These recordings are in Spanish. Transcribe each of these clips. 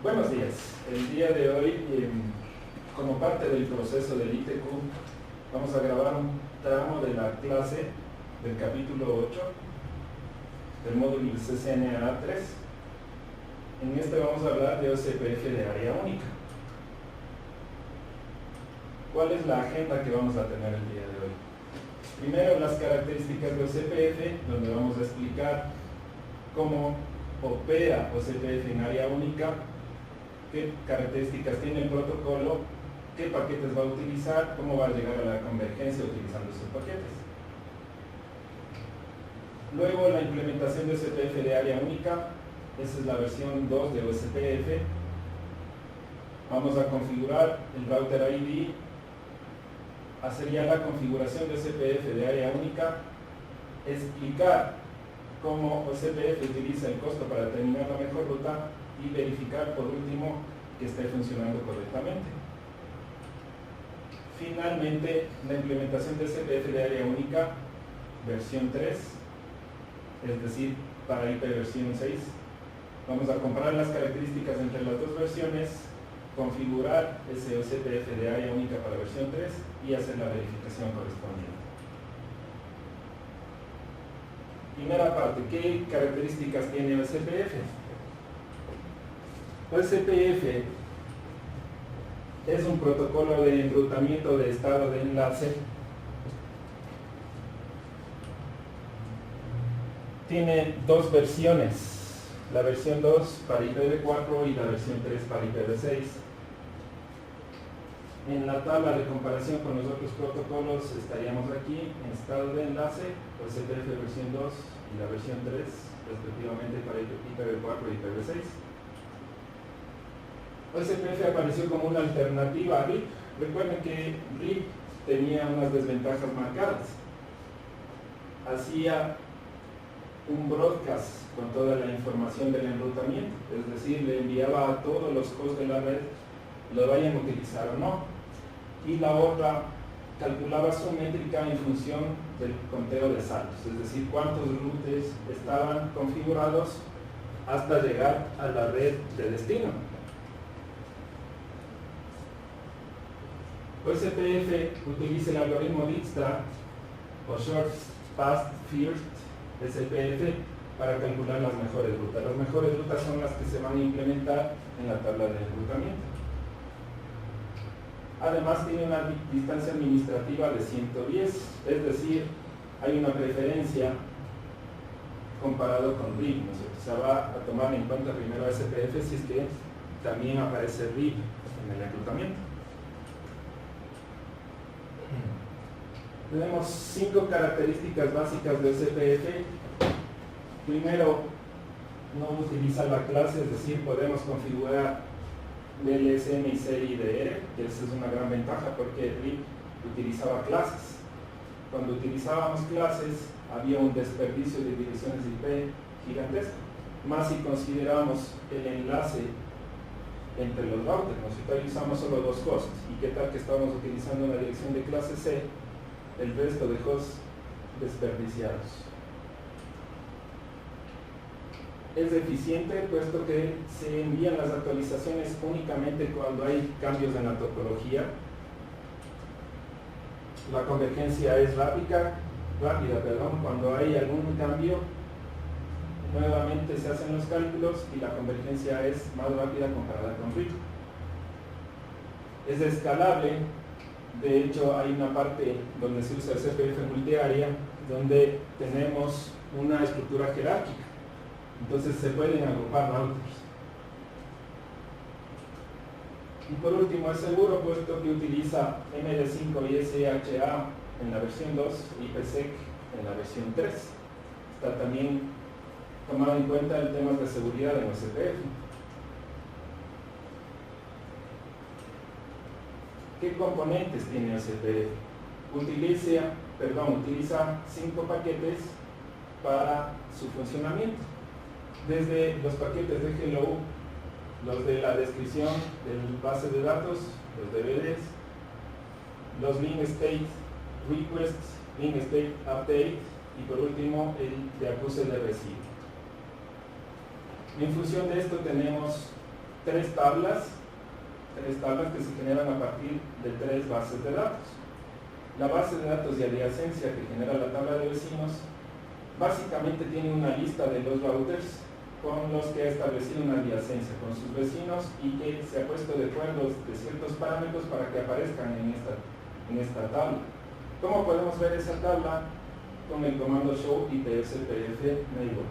Buenos días. El día de hoy, como parte del proceso del ITQ, vamos a grabar un tramo de la clase del capítulo 8 del módulo de CCNA 3. En este vamos a hablar de OCPF de área única. ¿Cuál es la agenda que vamos a tener el día de hoy? Primero, las características de OCPF, donde vamos a explicar cómo opera OCPF en área única, qué características tiene el protocolo, qué paquetes va a utilizar, cómo va a llegar a la convergencia utilizando esos paquetes. Luego, la implementación de OCPF de área única, esa es la versión 2 de OCPF. Vamos a configurar el router ID, hacer ya la configuración de OCPF de área única, explicar cómo OCPF utiliza el costo para determinar la mejor ruta y verificar por último que esté funcionando correctamente. Finalmente, la implementación de OCPF de área única versión 3, es decir, para IP versión 6. Vamos a comparar las características entre las dos versiones, configurar ese OCPF de área única para versión 3 y hacer la verificación correspondiente. Primera parte, ¿qué características tiene OCPF? OCPF es un protocolo de enrutamiento de estado de enlace. Tiene dos versiones, la versión 2 para IPv4 y la versión 3 para IPv6. En la tabla de comparación con los otros protocolos estaríamos aquí en estado de enlace, OCPF versión 2 y la versión 3, respectivamente para IPv4 y IPv6. OCPF apareció como una alternativa a RIP. Recuerden que RIP tenía unas desventajas marcadas. Hacía un broadcast con toda la información del enrutamiento, es decir, le enviaba a todos los hosts de la red, lo vayan a utilizar o no. Y la otra calculaba su métrica en función del conteo de saltos, es decir, cuántos routers estaban configurados hasta llegar a la red de destino. OCPF utiliza el algoritmo Dijkstra o Short Fast First SPF para calcular las mejores rutas. Las mejores rutas son las que se van a implementar en la tabla de enrutamiento. Además tiene una distancia administrativa de 110, es decir, hay una preferencia comparado con RIP, ¿no es cierto? Se va a tomar en cuenta primero SPF si es que también aparece RIP en el enrutamiento. Tenemos 5 características básicas de OCPF. Primero, no utiliza la clase, es decir, podemos configurar DLSM y CIDR, que esa es una gran ventaja porque RIP utilizaba clases. Cuando utilizábamos clases había un desperdicio de direcciones IP gigantesco, más si consideramos el enlace entre los routers. Nosotros usamos solo dos cosas, y qué tal que estamos utilizando una dirección de clase C, el resto de hosts desperdiciados. Es eficiente puesto que se envían las actualizaciones únicamente cuando hay cambios en la topología. La convergencia es rápida, cuando hay algún cambio nuevamente se hacen los cálculos y la convergencia es más rápida comparada con RIP. Es escalable, de hecho hay una parte donde se usa el CPF multiárea donde tenemos una estructura jerárquica. Entonces se pueden agrupar routers. Y por último, es seguro puesto que utiliza MD5 y SHA en la versión 2 y IPsec en la versión 3. Está también tomado en cuenta el tema de seguridad en OCPF. ¿Qué componentes tiene OCPF? Utiliza 5 paquetes para su funcionamiento. Desde los paquetes de hello, los de la descripción del base de datos, los DVDs, los link state requests, link state update y por último el de acuse de recibo. En función de esto tenemos tres tablas que se generan a partir de tres bases de datos. La base de datos de adyacencia que genera la tabla de vecinos básicamente tiene una lista de los routers con los que ha establecido una adyacencia con sus vecinos y que se ha puesto de acuerdo de ciertos parámetros para que aparezcan en esta tabla. ¿Cómo podemos ver esa tabla? Con el comando show IPSPF neighbor.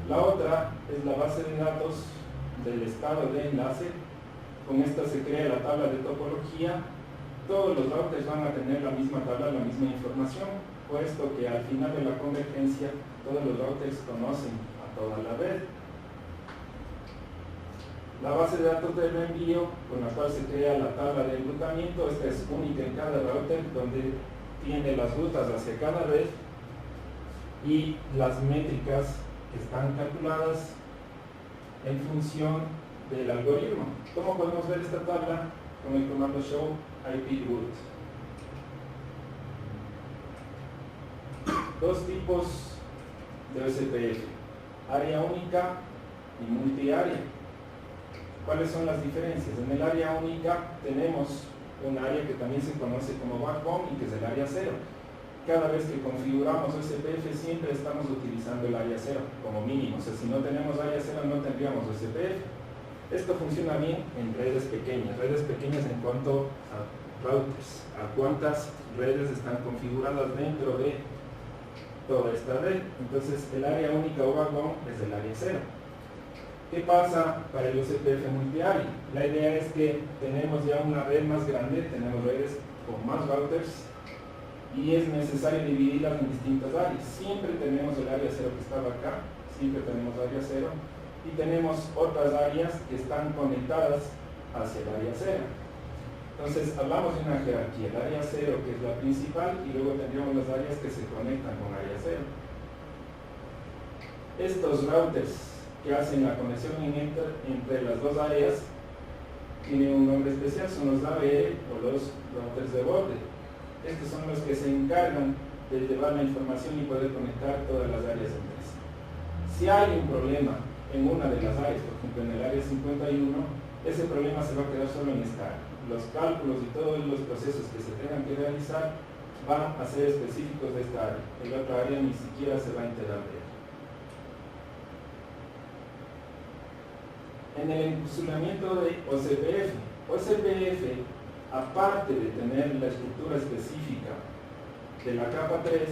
La otra es la base de datos del estado de enlace. Con esta se crea la tabla de topología. Todos los routers van a tener la misma tabla, la misma información, puesto que al final de la convergencia todos los routers conocen a toda la red. La base de datos del reenvío, con la cual se crea la tabla de enrutamiento, esta es única en cada router, donde tiene las rutas hacia cada red y las métricas que están calculadas en función del algoritmo. ¿Cómo podemos ver esta tabla? Con el comando show IP root. Dos tipos de OSPF, área única y multiárea. ¿Cuáles son las diferencias? En el área única tenemos un área que también se conoce como backbone y que es el área cero. Cada vez que configuramos OSPF siempre estamos utilizando el área cero como mínimo. O sea, si no tenemos área cero no tendríamos OSPF. Esto funciona bien en redes pequeñas en cuanto a routers, a cuántas redes están configuradas dentro de toda esta red. Entonces el área única o backbone es el área cero. ¿Qué pasa para el OSPF multiárea? La idea es que tenemos ya una red más grande, tenemos redes con más routers y es necesario dividirlas en distintas áreas. Siempre tenemos el área cero que estaba acá, siempre tenemos área cero y tenemos otras áreas que están conectadas hacia el área cero. Entonces hablamos de una jerarquía, el área cero que es la principal y luego tendríamos las áreas que se conectan con área cero. Estos routers que hacen la conexión entre las dos áreas tienen un nombre especial, son los ABR o los routers de borde. Estos son los que se encargan de llevar la información y poder conectar todas las áreas entre sí. Si hay un problema en una de las áreas, por ejemplo en el área 51, ese problema se va a quedar solo en esta área. Los cálculos y todos los procesos que se tengan que realizar van a ser específicos de esta área. En la otra área ni siquiera se va a enterar de ella. En el encapsulamiento de OSPF, aparte de tener la estructura específica de la capa 3,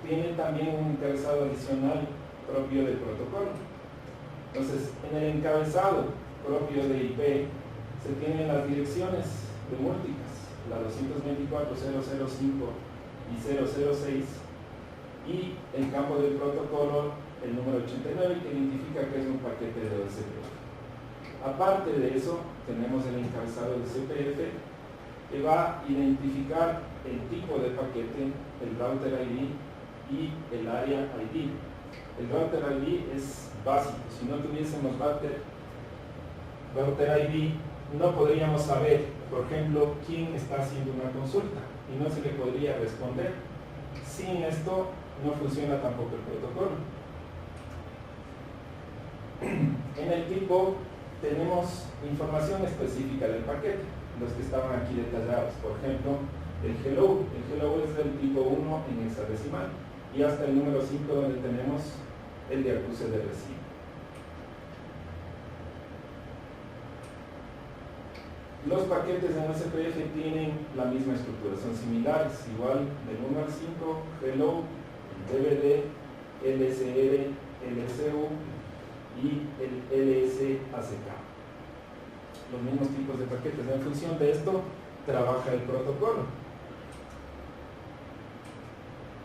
tiene también un encabezado adicional propio del protocolo. Entonces, en el encabezado propio de IP se tienen las direcciones de múltiples, la 224.0.0.5 y 0.0.6, y el campo del protocolo, el número 89, que identifica que es un paquete de OSPF. Aparte de eso, tenemos el encabezado de CPF, que va a identificar el tipo de paquete, el router ID y el área ID. El router ID es básico. Si no tuviésemos router ID, no podríamos saber, por ejemplo, quién está haciendo una consulta y no se le podría responder. Sin esto no funciona tampoco el protocolo. En el tipo tenemos información específica del paquete, los que estaban aquí detallados. Por ejemplo, el hello es del tipo 1 en hexadecimal y hasta el número 5 donde tenemos el de acuse de recibo. Los paquetes en OSPF tienen la misma estructura, son similares, igual del 1 al 5, hello, DVD, LSR, LSU y el LSACK. Los mismos tipos de paquetes. En función de esto trabaja el protocolo.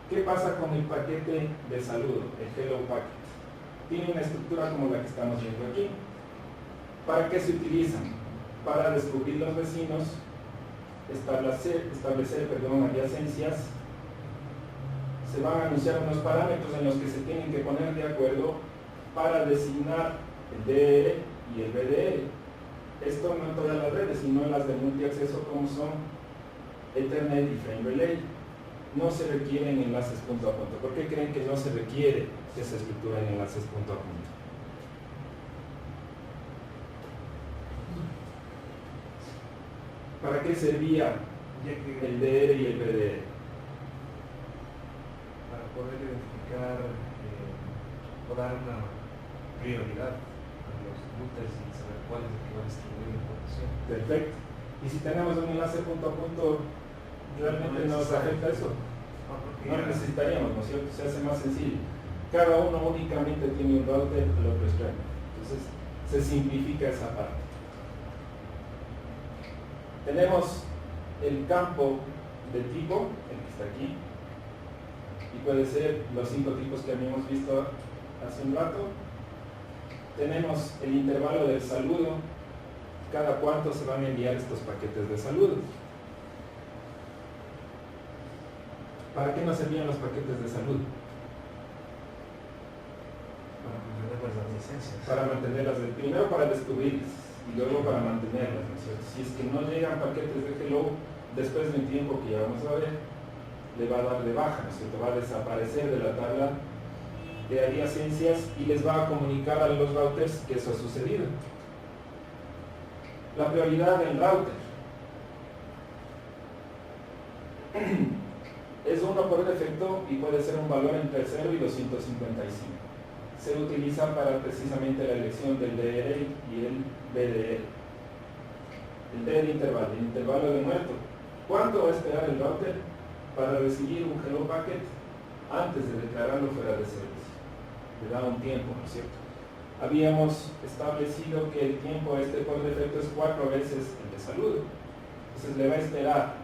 ¿Qué pasa con el paquete de saludo, el hello packet? Tiene una estructura como la que estamos viendo aquí. ¿Para qué se utilizan? Para descubrir los vecinos, establecer adyacencias. Se van a anunciar unos parámetros en los que se tienen que poner de acuerdo para designar el DR y el BDR. Esto no en todas las redes, sino en las de multiacceso como son Ethernet y Frame Relay. No se requieren enlaces punto a punto. ¿Por qué creen que no se requiere esa estructura en enlaces punto a punto? ¿Para qué servía el DR y el BDR? Para poder identificar o dar una prioridad a los routers y saber cuál es el que va a distribuir la información. Perfecto. Y si tenemos un enlace punto a punto, ¿realmente nos afecta eso? No necesitaríamos, ¿no es cierto? Se hace más sencillo. Cada uno únicamente tiene un router al otro extremo. Entonces, se simplifica esa parte. Tenemos el campo de tipo, el que está aquí, y puede ser los 5 tipos que habíamos visto hace un rato. Tenemos el intervalo del saludo, cada cuánto se van a enviar estos paquetes de saludo. ¿Para qué nos envían los paquetes de saludo? Para mantener las licencias. Para mantenerlas, primero para descubrirlas y luego para mantenerlas, ¿no es cierto? Si es que no llegan paquetes de hello, después de un tiempo que ya vamos a ver, le va a dar de baja, ¿no es cierto? Va a desaparecer de la tabla de adyacencias y les va a comunicar a los routers que eso ha sucedido. La prioridad del router es 1 por defecto y puede ser un valor entre 0 y 255. Se utiliza para precisamente la elección del DR y el BDR. El D de intervalo, el intervalo de muerto. ¿Cuánto va a esperar el router para recibir un hello packet antes de declararlo fuera de servicio? Le da un tiempo, ¿no es cierto? Habíamos establecido que el tiempo por defecto es 4 veces el de saludo. Entonces le va a esperar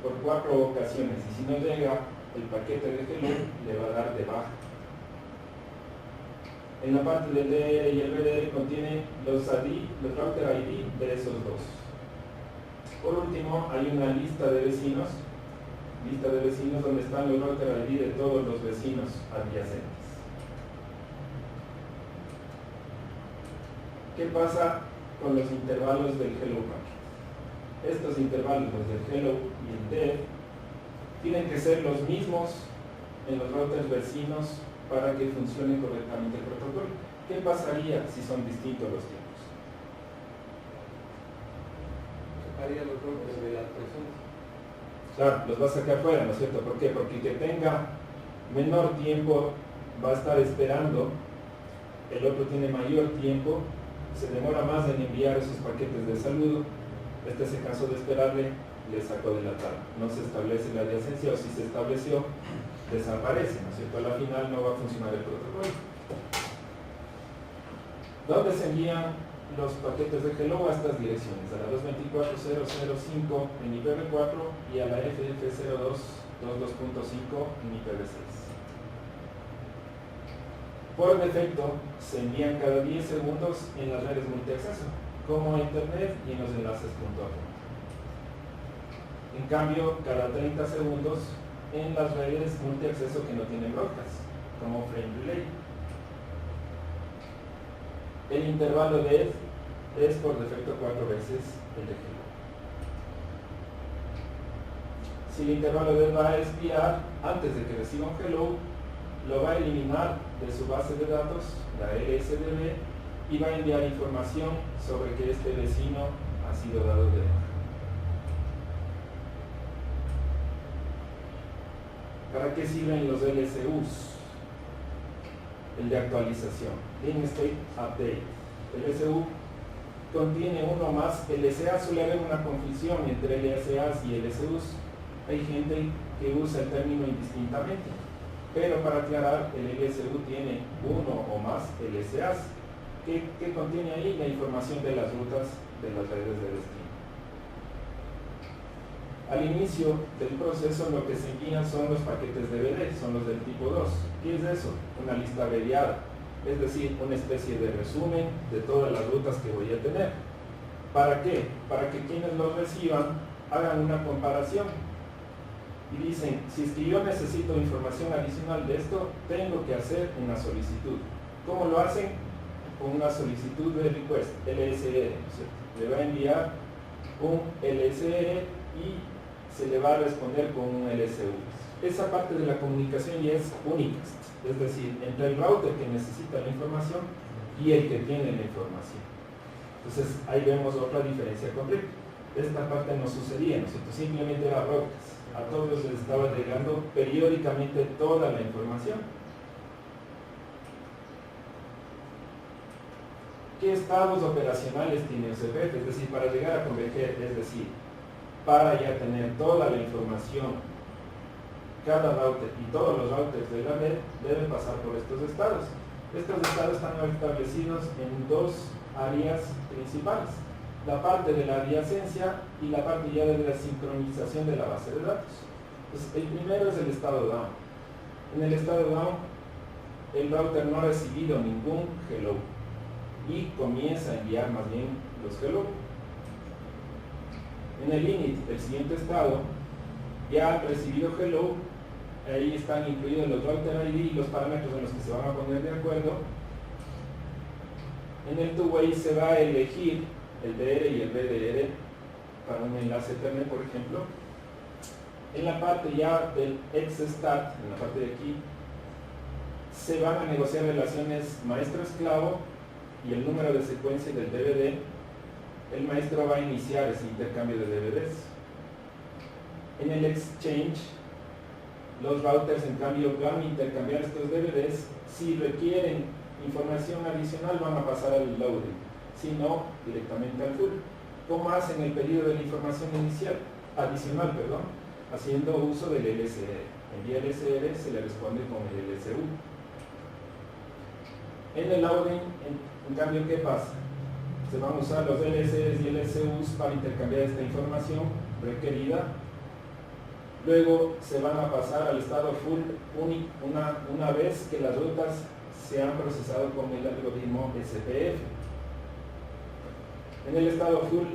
por 4 ocasiones y si no llega el paquete de hello, le va a dar de baja. En la parte del DR y el BDR contiene los router ID de esos dos. Por último, hay una lista de vecinos donde están los router ID de todos los vecinos adyacentes. ¿Qué pasa con los intervalos del hello packet? Estos intervalos, los del hello y el dev, tienen que ser los mismos en los routers vecinos para que funcione correctamente el protocolo. ¿Qué pasaría si son distintos los tiempos? Sacaría los routers de la persona. Claro, los va a sacar fuera, ¿no es cierto? ¿Por qué? Porque el que tenga menor tiempo va a estar esperando, el otro tiene mayor tiempo, se demora más en enviar esos paquetes de saludo, se cansó de esperarle, le sacó de la tabla. No se establece la adyacencia, o si se estableció, desaparece, ¿no es cierto? A la final no va a funcionar el protocolo. ¿Dónde se envían los paquetes de hello? A estas direcciones, a la 224.0.0.5 en IPv4 y a la FF02.22.5 en IPv6. Por defecto se envían cada 10 segundos en las redes multiacceso, como Internet y en los enlaces punto a punto. En cambio, cada 30 segundos en las redes multiacceso que no tienen broadcast, como frame relay. El intervalo de es por defecto 4 veces el de hello. Si el intervalo de va a espiar antes de que reciba un hello, lo va a eliminar de su base de datos, la LSDB, y va a enviar información sobre que este vecino ha sido dado de baja. ¿Para qué sirven los LSUs? El de actualización, Link State Update. El LSU contiene uno más. LSA suele haber una confusión entre LSAs y LSUs. Hay gente que usa el término indistintamente, pero para aclarar, el LSU tiene uno o más LSAs. ¿Qué contiene ahí? La información de las rutas de las redes de destino. Al inicio del proceso lo que se envían son los paquetes de BD, son los del tipo 2. ¿Qué es eso? Una lista abreviada, es decir, una especie de resumen de todas las rutas que voy a tener. ¿Para qué? Para que quienes los reciban hagan una comparación y dicen, si es que yo necesito información adicional de esto, tengo que hacer una solicitud. ¿Cómo lo hacen? Con una solicitud de request, LSR, ¿no? Le va a enviar un LSR y se le va a responder con un LSU. Esa parte de la comunicación ya es única, es decir, entre el router que necesita la información y el que tiene la información. Entonces ahí vemos otra diferencia concreta. esta parte no sucedía, ¿no es cierto? Simplemente era broadcast. A todos les estaba llegando periódicamente toda la información. ¿Qué estados operacionales tiene OSPF? Es decir, para llegar a converger, es decir, para ya tener toda la información, cada router y todos los routers de la red deben pasar por estos estados. Estos estados están establecidos en dos áreas principales: la parte de la adyacencia y la parte ya de la sincronización de la base de datos. Entonces, el primero es el estado down. En el estado down, el router no ha recibido ningún hello y comienza a enviar más bien los hello. En el init, el siguiente estado, ya ha recibido hello. Ahí están incluidos los router ID y los parámetros en los que se van a poner de acuerdo. En el two-way se va a elegir el DR y el BDR para un enlace Ethernet, por ejemplo. En la parte ya del XStat, en la parte de aquí, se van a negociar relaciones maestro-esclavo y el número de secuencia del DVD. El maestro va a iniciar ese intercambio de DVDs. En el exchange, los routers en cambio van a intercambiar estos DVDs. Si requieren información adicional van a pasar al loading, si no, directamente al full. ¿Cómo hacen el pedido de la información adicional, haciendo uso del LSR. Envía LSR, se le responde con el LSU. En el loading, en cambio, ¿qué pasa? Se van a usar los LSRs y LSUs para intercambiar esta información requerida. Luego se van a pasar al estado full una vez que las rutas se han procesado con el algoritmo SPF. En el estado full,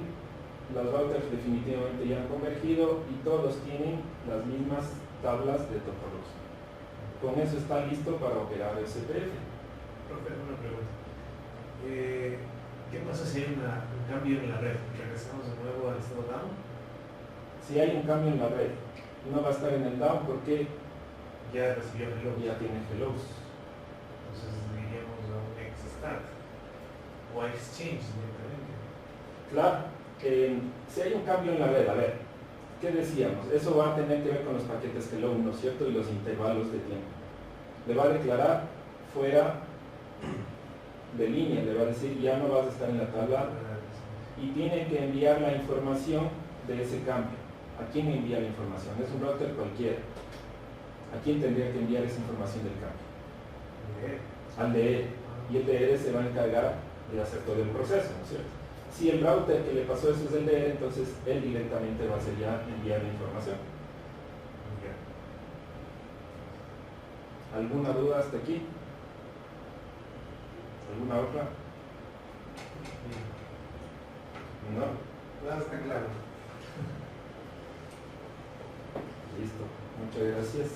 los routers definitivamente ya han convergido y todos tienen las mismas tablas de topología. Con eso está listo para operar el SPF. Profe, una pregunta. ¿Qué pasa si hay un cambio en la red? ¿Regresamos de nuevo al estado down? Si hay un cambio en la red, no va a estar en el down porque ya recibió hello. Ya tiene hellos. Entonces diríamos a un XStat o a exchange directamente. Claro, si hay un cambio en la red, a ver, ¿qué decíamos? Eso va a tener que ver con los paquetes hello, ¿no es cierto? Y los intervalos de tiempo. Le va a declarar fuera de línea, le va a decir ya no vas a estar en la tabla y tiene que enviar la información de ese cambio. ¿A quién envía la información? Es un router cualquiera. ¿A quién tendría que enviar esa información del cambio? Al DR. Y el DR se va a encargar de hacer todo el proceso, ¿no es cierto? Si el router que le pasó eso es el DR, entonces él directamente va a hacer ya enviar la información. ¿Alguna duda hasta aquí? ¿Alguna otra? ¿No? Nada está claro. Listo. Muchas gracias.